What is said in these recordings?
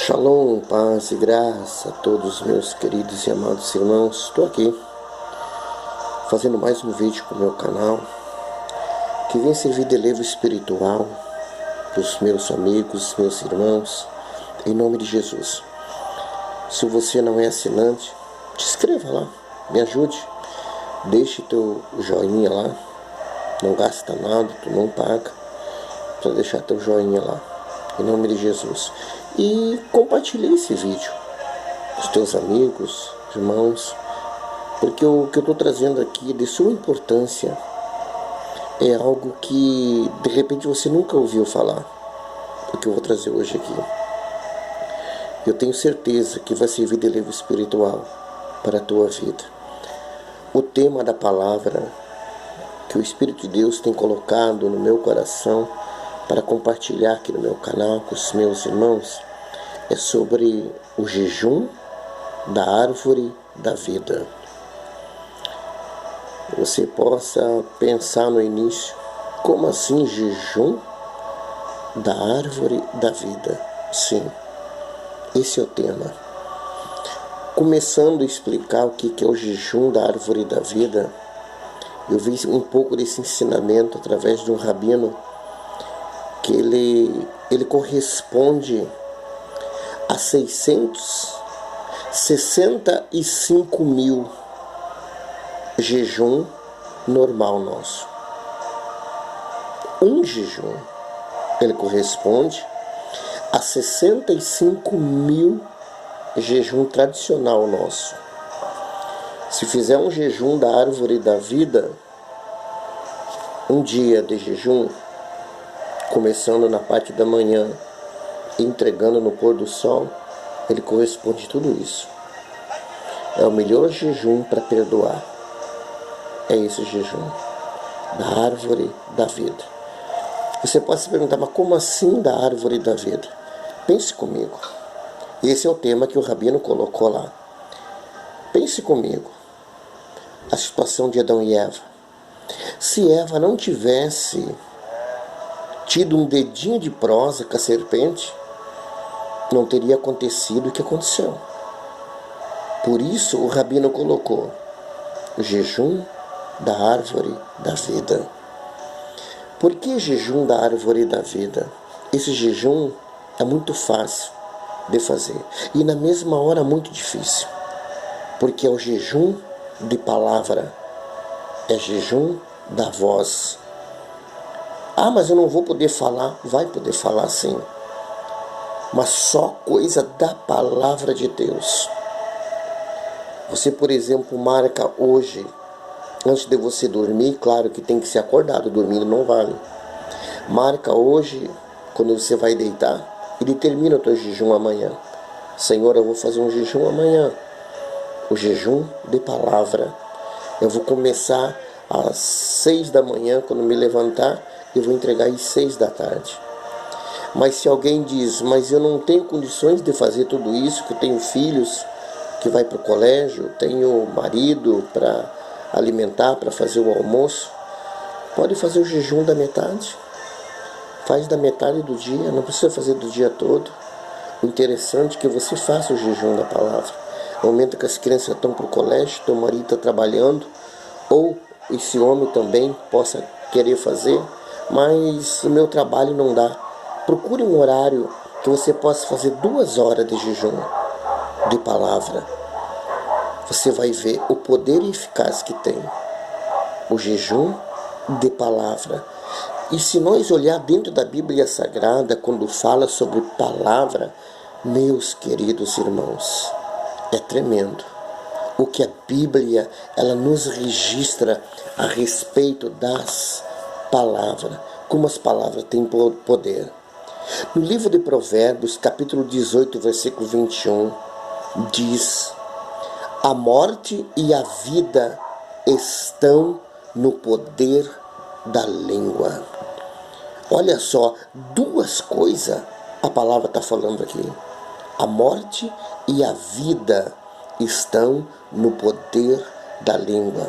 Shalom, paz e graça a todos meus queridos e amados irmãos. Estou aqui fazendo mais um vídeo para o meu canal que vem servir de elevo espiritual para os meus amigos, meus irmãos, em nome de Jesus. Se você não é assinante, te inscreva lá, me ajude, deixe teu joinha lá, não gasta nada, tu não paga, para deixar teu joinha lá, em nome de Jesus. E compartilhe esse vídeo com os teus amigos, irmãos, porque o que eu estou trazendo aqui de suma importância é algo que de repente você nunca ouviu falar, o que eu vou trazer hoje aqui. Eu tenho certeza que vai servir de elevo espiritual para a tua vida. O tema da palavra que o Espírito de Deus tem colocado no meu coração para compartilhar aqui no meu canal com os meus irmãos é sobre o jejum da árvore da vida. Você possa pensar no início, como assim jejum da árvore da vida? Sim, esse é o tema. Começando a explicar o que é o jejum da árvore da vida, eu vi um pouco desse ensinamento através de um rabino, que ele corresponde a 665 mil jejum normal nosso. Um jejum, ele corresponde a 65 mil jejum tradicional nosso. Se fizer um jejum da árvore da vida, um dia de jejum, começando na parte da manhã, entregando no pôr do sol, ele corresponde a tudo isso. É o melhor jejum para perdoar. É esse jejum da árvore da vida. Você pode se perguntar, mas como assim da árvore da vida? Pense comigo. Esse é o tema que o rabino colocou lá. Pense comigo. A situação de Adão e Eva. Se Eva não tivesse tido um dedinho de prosa com a serpente, não teria acontecido o que aconteceu. Por isso o rabino colocou o jejum da árvore da vida. Por que jejum da árvore da vida? Esse jejum é muito fácil de fazer e na mesma hora muito difícil, porque é o jejum de palavra, é jejum da voz. Ah, mas eu não vou poder falar. Vai poder falar sim, mas só coisa da palavra de Deus. Você, por exemplo, marca hoje, antes de você dormir, claro que tem que ser acordado, dormindo não vale. Marca hoje, quando você vai deitar, e determina o teu jejum amanhã. Senhor, eu vou fazer um jejum amanhã. O jejum de palavra. Eu vou começar às 6 da manhã, quando me levantar, eu vou entregar às 6 da tarde. Mas se alguém diz, mas eu não tenho condições de fazer tudo isso, que eu tenho filhos que vai para o colégio, tenho marido para alimentar, para fazer o almoço, pode fazer o jejum da metade. Faz da metade do dia, não precisa fazer do dia todo. O interessante é que você faça o jejum da palavra. No momento que as crianças estão para o colégio, teu marido está trabalhando, ou esse homem também possa querer fazer, mas o meu trabalho não dá. Procure um horário que você possa fazer 2 horas de jejum de palavra. Você vai ver o poder eficaz que tem o jejum de palavra. E se nós olhar dentro da Bíblia Sagrada, quando fala sobre palavra, meus queridos irmãos, é tremendo o que a Bíblia ela nos registra a respeito das palavras, como as palavras têm poder. No livro de Provérbios, capítulo 18, versículo 21, diz: a morte e a vida estão no poder da língua. Olha só, 2 coisas a palavra está falando aqui. A morte e a vida estão no poder da língua.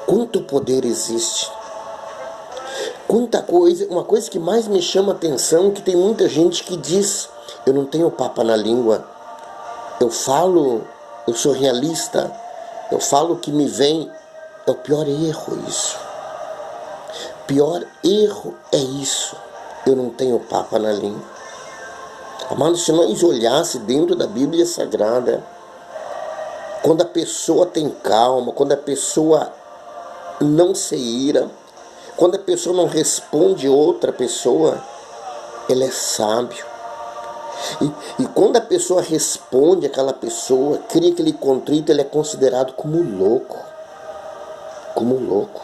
Quanto poder existe? Quanta coisa, uma coisa que mais me chama a atenção, que tem muita gente que diz eu não tenho papa na língua. Eu falo, eu sou realista, eu falo o que me vem. É o pior erro isso. Pior erro é isso. Eu não tenho papa na língua. Amados, se nós olhasse dentro da Bíblia Sagrada, quando a pessoa tem calma, quando a pessoa não se ira, quando a pessoa não responde outra pessoa, ele é sábio. E quando a pessoa responde aquela pessoa, cria aquele contrito, ele é considerado como louco. Como louco.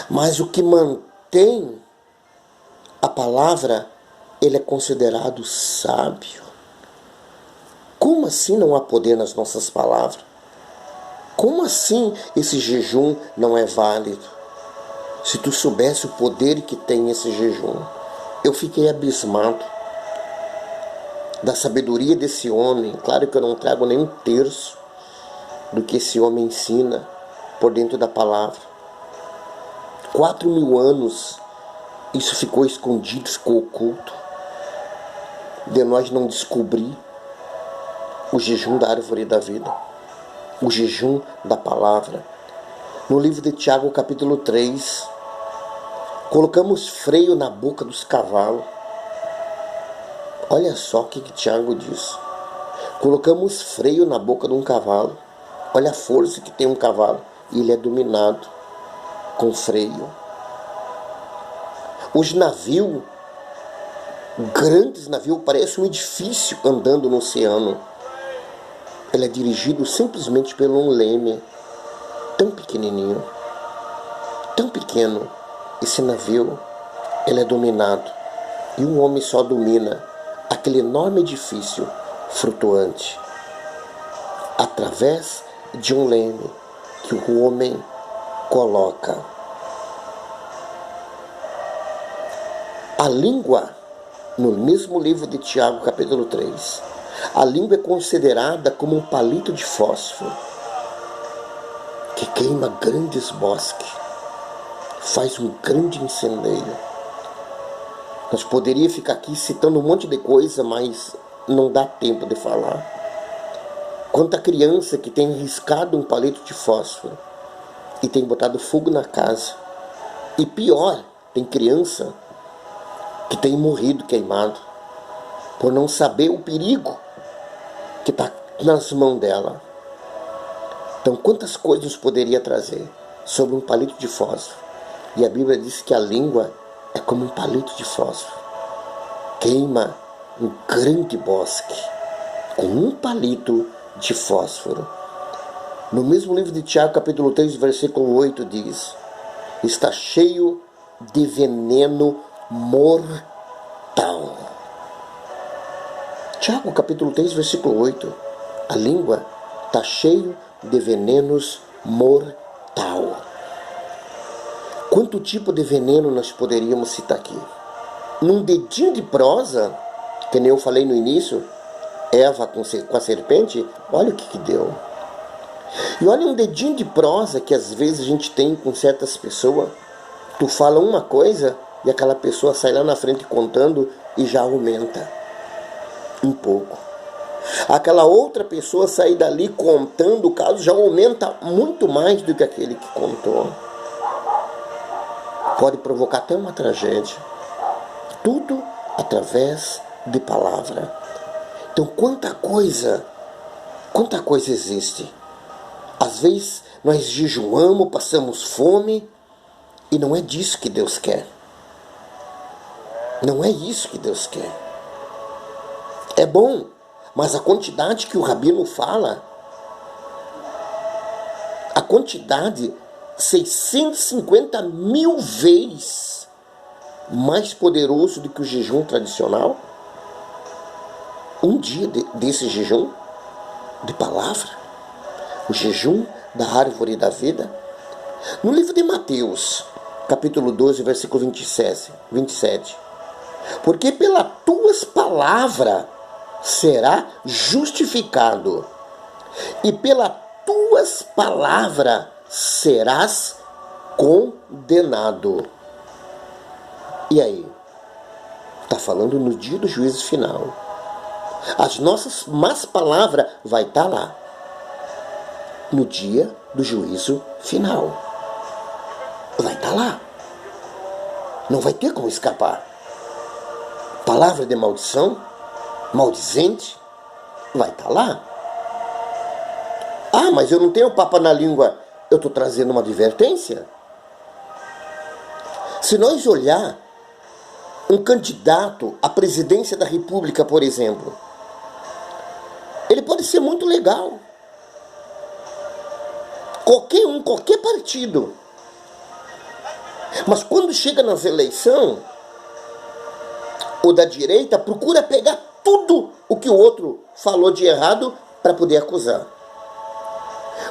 Mas o que mantém a palavra, ele é considerado sábio. Como assim não há poder nas nossas palavras? Como assim esse jejum não é válido? Se tu soubesse o poder que tem esse jejum. Eu fiquei abismado da sabedoria desse homem. Claro que eu não trago nem um terço do que esse homem ensina por dentro da palavra. 4.000 anos isso ficou escondido, ficou oculto. De nós não descobrir o jejum da árvore da vida, o jejum da palavra. No livro de Tiago, capítulo 3, colocamos freio na boca dos cavalos. Olha só o que Tiago diz. Colocamos freio na boca de um cavalo. Olha a força que tem um cavalo. E ele é dominado com freio. Os navios, grandes navios, parece um edifício andando no oceano. Ele é dirigido simplesmente por um leme tão pequenininho, tão pequeno. Esse navio, ele é dominado. E um homem só domina aquele enorme edifício flutuante através de um leme que o homem coloca. A língua, no mesmo livro de Tiago, capítulo 3, a língua é considerada como um palito de fósforo que queima grandes bosques, faz um grande incendeio. Nós poderíamos ficar aqui citando um monte de coisa, mas não dá tempo de falar. Quanta criança que tem riscado um palito de fósforo e tem botado fogo na casa. E pior, tem criança que tem morrido queimado por não saber o perigo que está nas mãos dela. Então, quantas coisas poderia trazer sobre um palito de fósforo? E a Bíblia diz que a língua é como um palito de fósforo. Queima um grande bosque com um palito de fósforo. No mesmo livro de Tiago, capítulo 3, versículo 8, diz: está cheio de veneno mortal. Tiago, capítulo 3, versículo 8. A língua está cheio de venenos mortal. Quanto tipo de veneno nós poderíamos citar aqui? Num dedinho de prosa, que nem eu falei no início, Eva com a serpente, olha o que deu. E olha um dedinho de prosa que às vezes a gente tem com certas pessoas. Tu fala uma coisa e aquela pessoa sai lá na frente contando e já aumenta um pouco. Aquela outra pessoa sair dali contando o caso já aumenta muito mais do que aquele que contou. Pode provocar até uma tragédia. Tudo através de palavra. Então quanta coisa existe. Às vezes nós jejuamos, passamos fome e não é disso que Deus quer. Não é isso que Deus quer. É bom, mas a quantidade que o Rabino fala, a quantidade 650.000 vezes mais poderoso do que o jejum tradicional. Um dia desse jejum de palavra, o jejum da árvore da vida. No livro de Mateus, capítulo 12, versículo 27. Porque pelas tuas palavras será justificado, e pelas tuas palavras serás condenado. E aí? Está falando no dia do juízo final. As nossas más palavras vai estar lá. No dia do juízo final. Vai estar lá. Não vai ter como escapar. Palavra de maldição, maldizente, vai estar lá. Ah, mas eu não tenho papa na língua. Eu estou trazendo uma advertência. Se nós olhar um candidato à presidência da República, por exemplo, ele pode ser muito legal. Qualquer um, qualquer partido. Mas quando chega nas eleições, o da direita procura pegar tudo o que o outro falou de errado para poder acusar.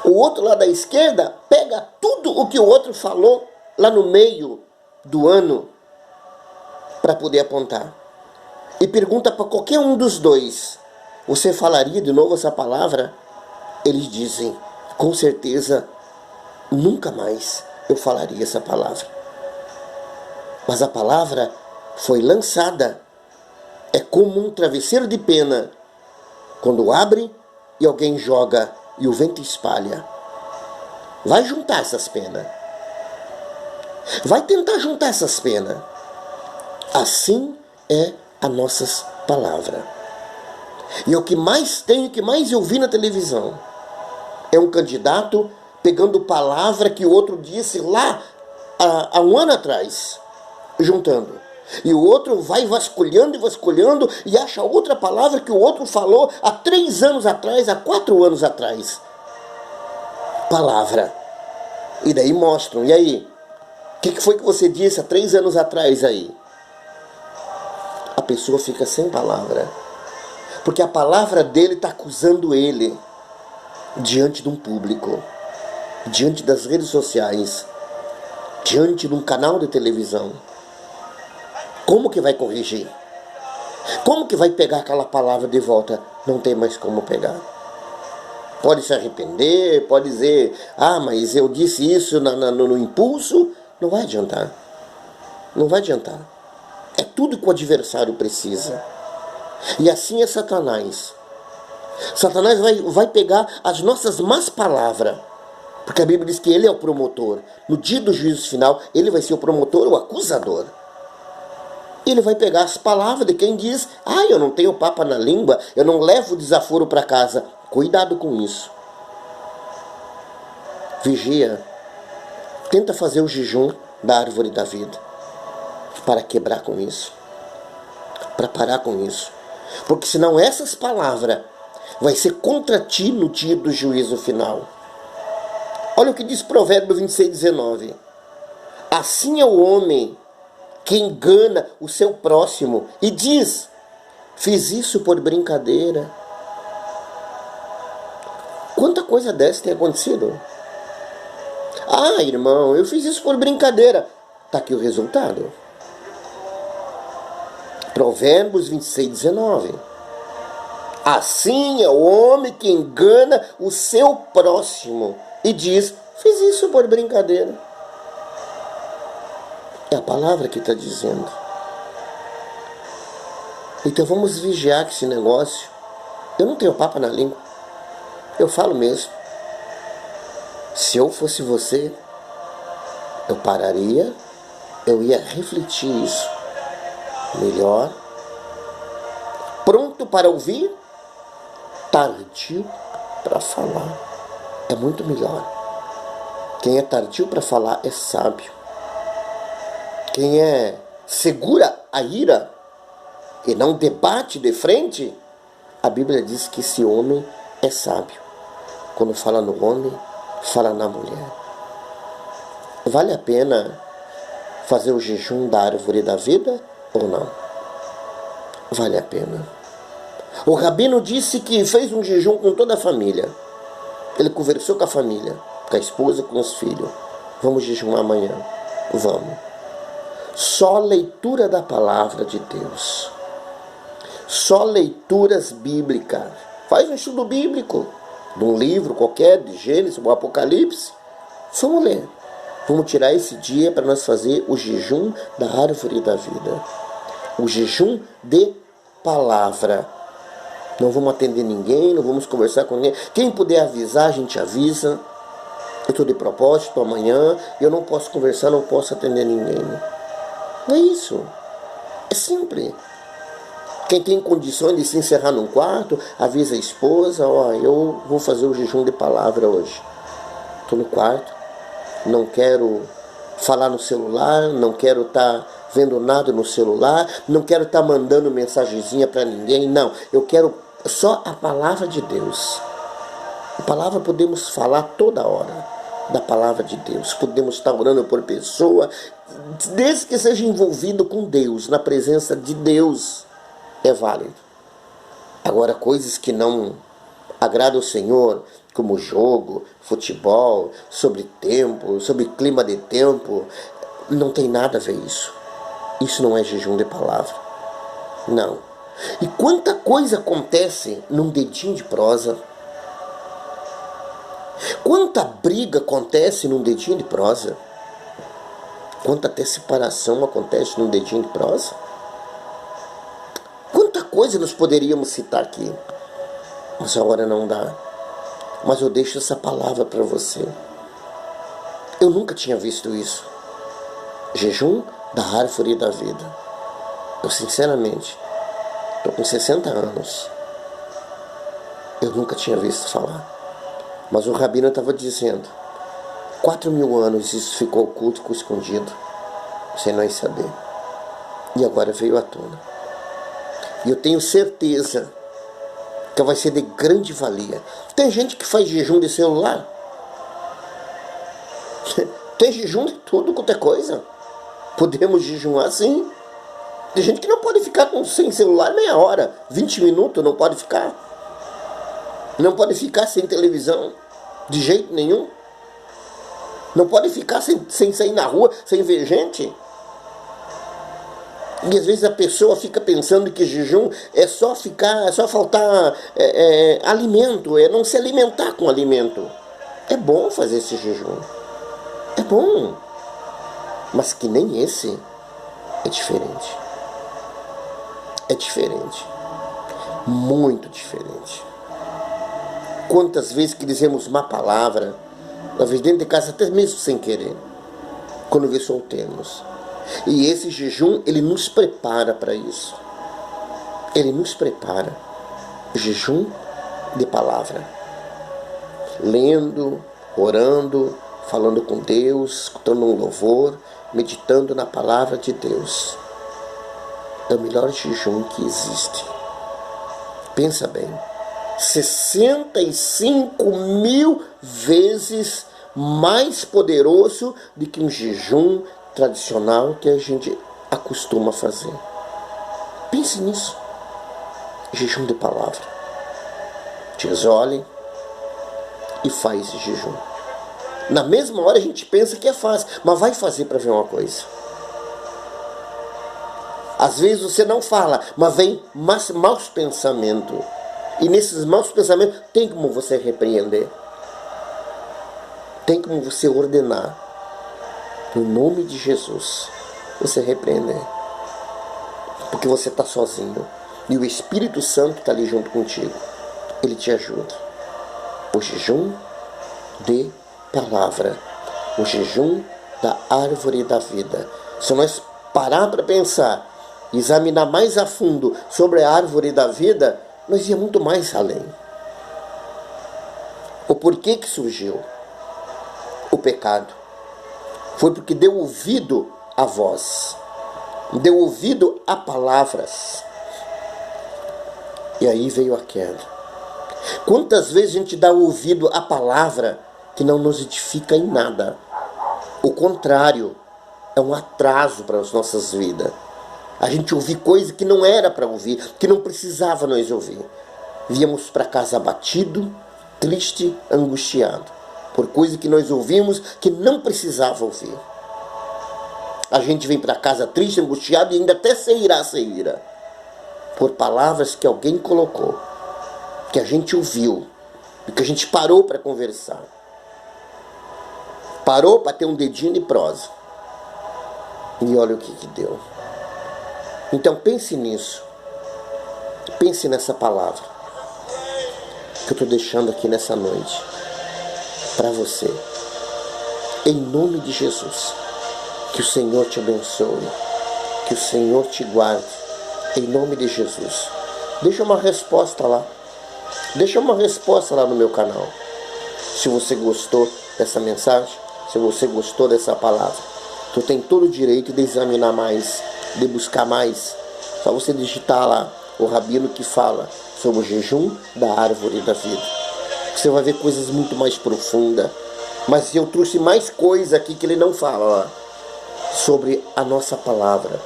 O outro lá da esquerda pega tudo o que o outro falou lá no meio do ano para poder apontar. E pergunta para qualquer um dos dois: você falaria de novo essa palavra? Eles dizem: com certeza, nunca mais eu falaria essa palavra. Mas a palavra foi lançada. É como um travesseiro de pena. Quando abre e alguém joga e o vento espalha. Vai juntar essas penas. Vai tentar juntar essas penas. Assim é a nossas palavras. E o que mais tem, o que mais eu vi na televisão, é um candidato pegando palavra que o outro disse lá há um ano atrás, juntando. E o outro vai vasculhando e vasculhando e acha outra palavra que o outro falou há 3 anos atrás, há 4 anos atrás. Palavra. E daí mostram. E aí? O que foi que você disse há 3 anos atrás aí? A pessoa fica sem palavra. Porque a palavra dele está acusando ele diante de um público, diante das redes sociais, diante de um canal de televisão. Como que vai corrigir? Como que vai pegar aquela palavra de volta? Não tem mais como pegar. Pode se arrepender, pode dizer: ah, mas eu disse isso no impulso. Não vai adiantar. Não vai adiantar. É tudo que o adversário precisa. E assim é Satanás. Satanás vai pegar as nossas más palavras. Porque a Bíblia diz que ele é o promotor. No dia do juízo final, ele vai ser o promotor, o acusador. Ele vai pegar as palavras de quem diz: ah, eu não tenho papa na língua, eu não levo desaforo para casa. Cuidado com isso. Vigia. Tenta fazer o jejum da árvore da vida. Para quebrar com isso. Para parar com isso. Porque senão essas palavras vai ser contra ti no dia do juízo final. Olha o que diz Provérbios 26:19. Assim é o homem que engana o seu próximo e diz: fiz isso por brincadeira. Quanta coisa dessa tem acontecido? Ah, irmão, eu fiz isso por brincadeira. Está aqui o resultado. Provérbios 26:19. Assim é o homem que engana o seu próximo e diz: fiz isso por brincadeira. É a palavra que está dizendo. Então vamos vigiar que esse negócio. Eu não tenho papo na língua. Eu falo mesmo. Se eu fosse você, eu pararia, eu ia refletir isso. Melhor. Pronto para ouvir, tardio para falar. É muito melhor. Quem é tardio para falar é sábio. Quem segura a ira e não debate de frente, a Bíblia diz que esse homem é sábio. Quando fala no homem, fala na mulher. Vale a pena fazer o jejum da árvore da vida ou não? Vale a pena. O rabino disse que fez um jejum com toda a família. Ele conversou com a família, com a esposa, com os filhos. Vamos jejuar amanhã. Vamos. Só leitura da palavra de Deus. Só leituras bíblicas. Faz um estudo bíblico. De um livro qualquer, de Gênesis, ou Apocalipse. Vamos ler. Vamos tirar esse dia para nós fazer o jejum da árvore da vida. O jejum de palavra. Não vamos atender ninguém, não vamos conversar com ninguém. Quem puder avisar, a gente avisa. Eu estou de propósito amanhã, eu não posso conversar, não posso atender ninguém. É isso. É simples. Quem tem condições de se encerrar num quarto, avisa a esposa, ó, eu vou fazer o jejum de palavra hoje. Estou no quarto, não quero falar no celular, não quero estar vendo nada no celular, não quero estar mandando mensagenzinha para ninguém, não. Eu quero só a palavra de Deus. A palavra podemos falar toda hora da palavra de Deus. Podemos estar orando por pessoa, desde que seja envolvido com Deus, na presença de Deus, é válido. Agora, coisas que não agradam o Senhor, como jogo, futebol, sobre tempo, sobre clima de tempo, não tem nada a ver isso. Isso não é jejum de palavra. Não. E quanta coisa acontece num dedinho de prosa. Quanta briga acontece num dedinho de prosa. Quanta até separação acontece num dedinho de prosa. Quanta coisa nós poderíamos citar aqui. Mas a hora não dá. Mas eu deixo essa palavra para você. Eu nunca tinha visto isso. Jejum da árvore da vida. Eu sinceramente, estou com 60 anos. Eu nunca tinha visto falar. Mas o rabino estava dizendo, 4.000 anos isso ficou oculto, ficou escondido, sem nós saber. E agora veio à tona. E eu tenho certeza que vai ser de grande valia. Tem gente que faz jejum de celular. Tem jejum de tudo quanto é coisa. Podemos jejuar sim. Tem gente que não pode ficar sem celular meia hora, 20 minutos não pode ficar. Não pode ficar sem televisão, de jeito nenhum. Não pode ficar sem sair na rua, sem ver gente. E às vezes a pessoa fica pensando que jejum é só faltar alimento, é não se alimentar com alimento. É bom fazer esse jejum. É bom. Mas que nem esse é diferente. É diferente. Muito diferente. Quantas vezes que dizemos uma palavra, às vezes dentro de casa, até mesmo sem querer, quando vê soltemos. E esse jejum, ele nos prepara para isso. Ele nos prepara. Jejum de palavra. Lendo, orando, falando com Deus, escutando um louvor, meditando na palavra de Deus. É o melhor jejum que existe. Pensa bem. 65.000 vezes mais poderoso do que um jejum tradicional que a gente acostuma fazer. Pense nisso. Jejum de palavra. Te isole e faz esse jejum. Na mesma hora a gente pensa que é fácil, mas vai fazer para ver uma coisa. Às vezes você não fala, mas vem maus pensamentos. E nesses maus pensamentos tem como você repreender. Tem como você ordenar. No nome de Jesus, você repreender. Porque você está sozinho. E o Espírito Santo está ali junto contigo. Ele te ajuda. O jejum de palavra. O jejum da árvore da vida. Se nós parar para pensar, examinar mais a fundo sobre a árvore da vida, nós ia muito mais além. O porquê que surgiu o pecado? Foi porque deu ouvido à voz, deu ouvido a palavras. E aí veio a queda. Quantas vezes a gente dá ouvido à palavra que não nos edifica em nada? O contrário, é um atraso para as nossas vidas. A gente ouvir coisa que não era para ouvir, que não precisava nós ouvir. Víamos para casa abatido, triste, angustiado, por coisa que nós ouvimos que não precisava ouvir. A gente vem para casa triste, angustiado e ainda até se ira, por palavras que alguém colocou, que a gente ouviu, e que a gente parou para conversar. Parou para ter um dedinho de prosa. E olha o que deu. Então pense nisso. Pense nessa palavra. que eu estou deixando aqui nessa noite para você. Em nome de Jesus, que o Senhor te abençoe, que o Senhor te guarde, em nome de Jesus. Deixa uma resposta lá. Deixa uma resposta lá no meu canal. Se você gostou dessa mensagem, se você gostou dessa palavra, tu tem todo o direito de examinar mais, de buscar mais. Só você digitar lá o Rabino que fala sobre o jejum da árvore da vida. Você vai ver coisas muito mais profundas. Mas eu trouxe mais coisa aqui que ele não fala lá, sobre a nossa palavra.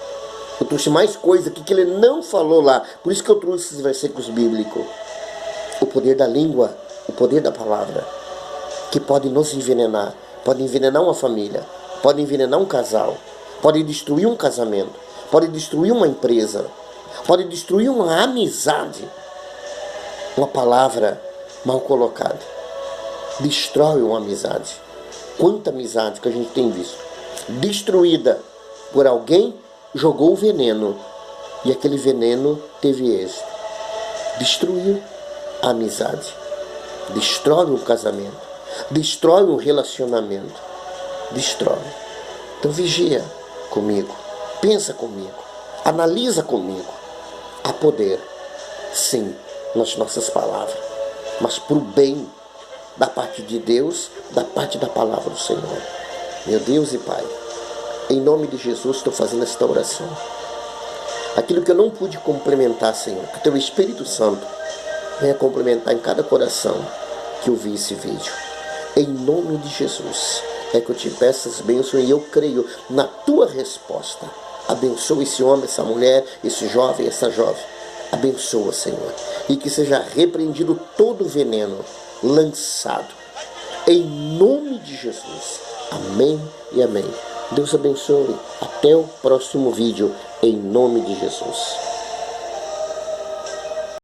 Eu trouxe mais coisa aqui que ele não falou lá. Por isso que eu trouxe esses versículos bíblicos. O poder da língua, o poder da palavra, que pode nos envenenar. Pode envenenar uma família, pode envenenar um casal, pode destruir um casamento, pode destruir uma empresa, pode destruir uma amizade. Uma palavra mal colocada destrói uma amizade. Quanta amizade que a gente tem visto destruída por alguém jogou o veneno e aquele veneno teve êxito. Destruiu a amizade, destrói um casamento, destrói um relacionamento, destrói. Então vigia comigo, pensa comigo, analisa comigo. Há poder, sim, nas nossas palavras, mas para o bem da parte de Deus, da parte da palavra do Senhor. Meu Deus e Pai, em nome de Jesus estou fazendo esta oração. Aquilo que eu não pude complementar, Senhor, que o Teu Espírito Santo venha complementar em cada coração que ouvir esse vídeo. Em nome de Jesus, é que eu te peço as bênçãos e eu creio na Tua resposta. Abençoa esse homem, essa mulher, esse jovem, essa jovem. Abençoa, Senhor. E que seja repreendido todo o veneno lançado. Em nome de Jesus. Amém e amém. Deus abençoe. Até o próximo vídeo. Em nome de Jesus.